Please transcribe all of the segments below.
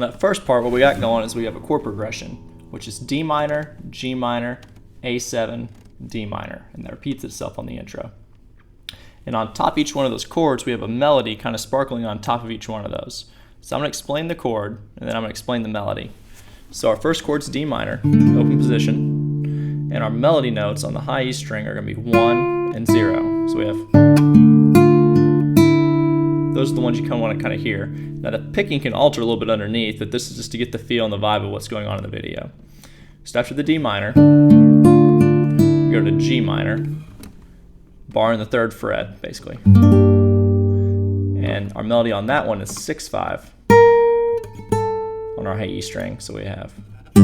in that first part, what we got going is we have a chord progression, which is D minor, G minor, A7, D minor, and that repeats itself on the intro. And on top of each one of those chords, we have a melody kind of sparkling on top of each one of those. So I'm going to explain the chord, and then I'm going to explain the melody. So our first chord's D minor, open position, and our melody notes on the high E string are going to be 1 and 0. So we have, those are the ones you want to kind of hear. Now the picking can alter a little bit underneath, but this is just to get the feel and the vibe of what's going on in the video. So after the D minor, we go to G minor, bar in the 3rd fret, basically. And our melody on that one is 6-5 on our high E string. So we have a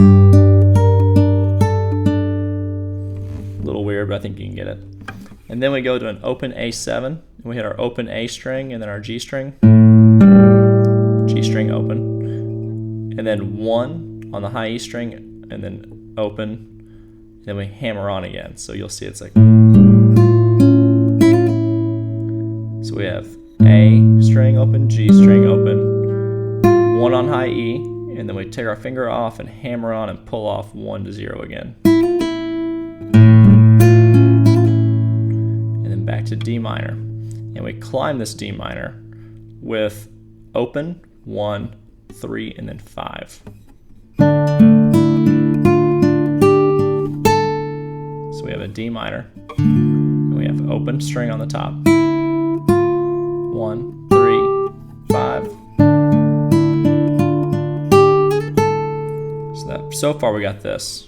little weird, but I think you can get it. And then we go to an open A7, and we hit our open A string, and then our G string, G string open, and then 1 on the high E string, and then open, and then we hammer on again. So you'll see it's like, so we have A string open, G string open, 1 on high E, and then we take our finger off and hammer on and pull off 1 to 0 again. And then back to D minor. And we climb this D minor with open, 1, 3, and then 5. So we have a D minor, and we have open string on the top. 1, 3, 5. So far we got this.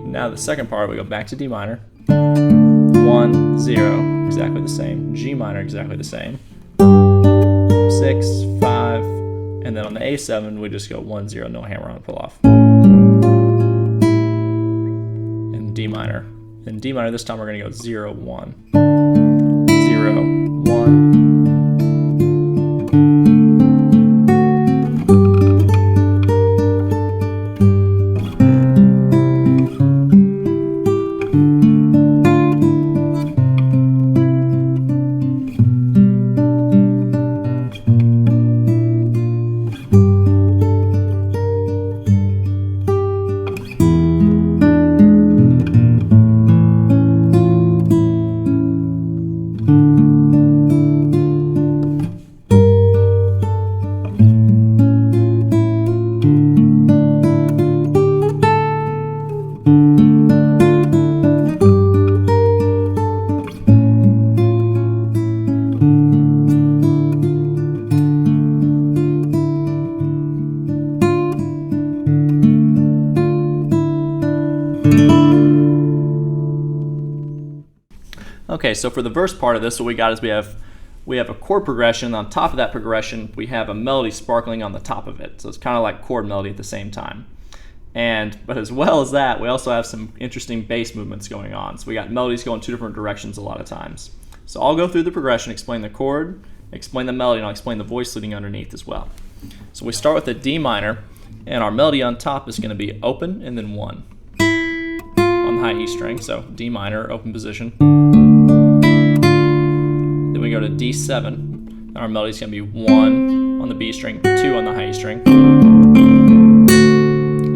Now the second part, we go back to D minor. 1, 0, exactly the same. G minor, exactly the same. 6, 5, and then on the A7, we just go 1, 0, no hammer on, pull off. And D minor. In D minor, this time we're going to go 0, 1. 0, 1. Okay, so for the verse part of this, what we got is we have a chord progression. On top of that progression, we have a melody sparkling on the top of it. So it's kind of like chord melody at the same time. But as well as that, we also have some interesting bass movements going on. So we got melodies going 2 different directions a lot of times. So I'll go through the progression, explain the chord, explain the melody, and I'll explain the voice leading underneath as well. So we start with the D minor, and our melody on top is going to be open and then 1 on the high E string. So D minor, open position. Then we go to D7, and our melody is going to be 1 on the B string, 2 on the high E string.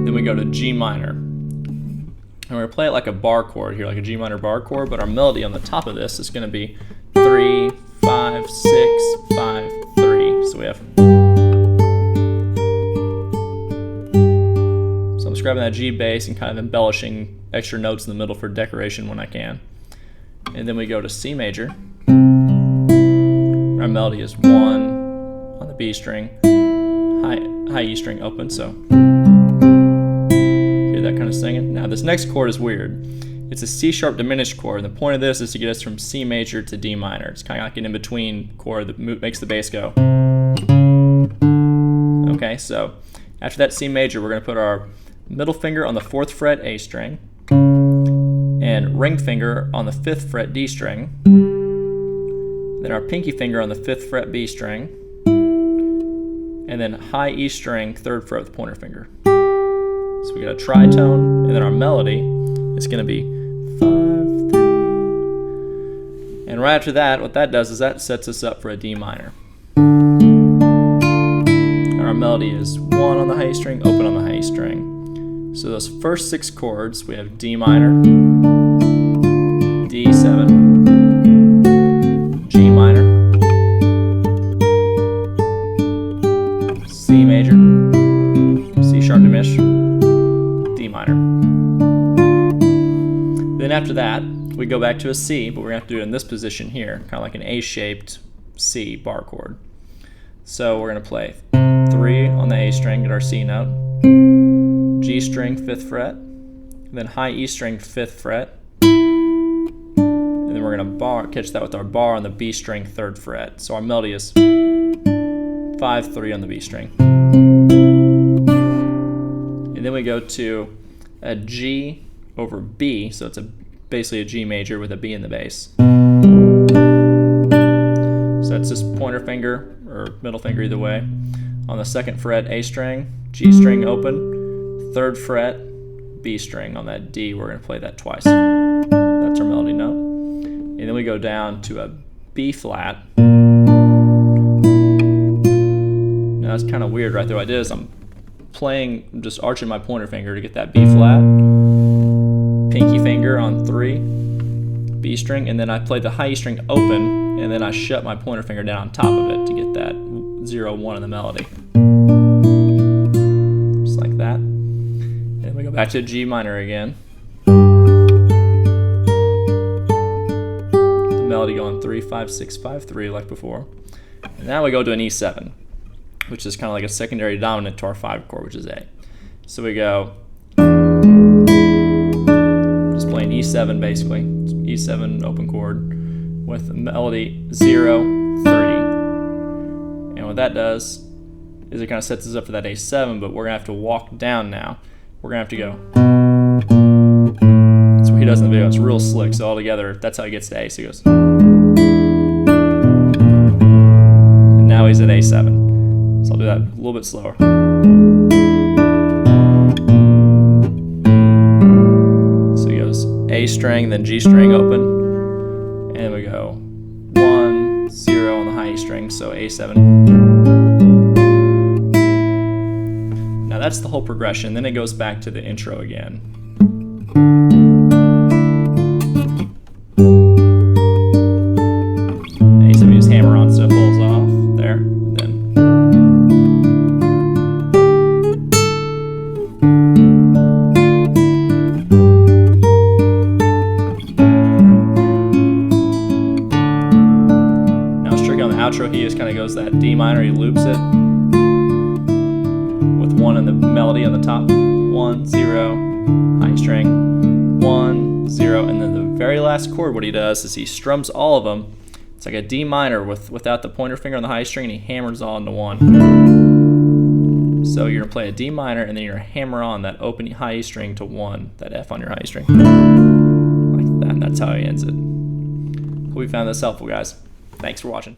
Then we go to G minor. And we're going to play it like a bar chord here, like a G minor bar chord, but our melody on the top of this is going to be 3, 5, 6, 5, 3. So we have. So I'm just grabbing that G bass and kind of embellishing extra notes in the middle for decoration when I can. And then we go to C major. Our melody is 1 on the B string, high E string open, so hear that kind of singing. Now this next chord is weird. It's a C sharp diminished chord, and the point of this is to get us from C major to D minor. It's kind of like an in-between chord that makes the bass go. Okay, so after that C major, we're going to put our middle finger on the 4th fret A string, and ring finger on the 5th fret D string, then our pinky finger on the 5th fret B string, and then high E string 3rd fret with the pointer finger. So we got a tritone, and then our melody is going to be 5, 3. And right after that, what that does is that sets us up for a D minor. And our melody is 1 on the high string, open on the high string. So those first 6 chords, we have D minor, D7, G minor, C major, C sharp diminished, D minor. Then after that, we go back to a C, but we're going to have to do it in this position here, kind of like an A-shaped C bar chord. So we're going to play 3 on the A string, get our C note, G string 5th fret, then high E string 5th fret, and then we're going to catch that with our bar on the B string 3rd fret. So our melody is 5, 3 on the B string. And then we go to a G over B, so it's basically a G major with a B in the bass. So that's just pointer finger or middle finger either way. On the 2nd fret, A string, G string open, 3rd fret, B string. On that D, we're going to play that twice. That's our melody note. And then we go down to a B flat. Now that's kind of weird right there. What I did is I'm just arching my pointer finger to get that B flat, pinky finger on 3, B string, and then I play the high E string open, and then I shut my pointer finger down on top of it to get that 0, 1 in the melody. Just like that. And then we go back to G minor again. The melody going 3, 5, 6, 5, 3 like before. And now we go to an E7, which is kind of like a secondary dominant to our 5 chord, which is A. So we go, just playing E7 basically, E7 open chord with the melody 0, 3. And what that does is it kind of sets us up for that A7, but we're going to have to walk down now. We're going to have to go. That's what he does in the video. It's real slick, so all together, that's how he gets to A. So he goes. And now he's at A7. So I'll do that a little bit slower. So he goes A string, then G string open, and we go 1, 0 on the high E string, so A7. Now that's the whole progression. Then it goes back to the intro again. A7, you just hammer on stuff, pulls off there. Outro, he just kind of goes that D minor, he loops it with 1 in the melody on the top, 1, 0, high string, 1, 0, and then the very last chord, what he does is he strums all of them. It's like a D minor without the pointer finger on the high string, and he hammers all into 1. So you're going to play a D minor, and then you're going to hammer on that open high E string to 1, that F on your high string. Like that, and that's how he ends it. Hope you found this helpful, guys. Thanks for watching.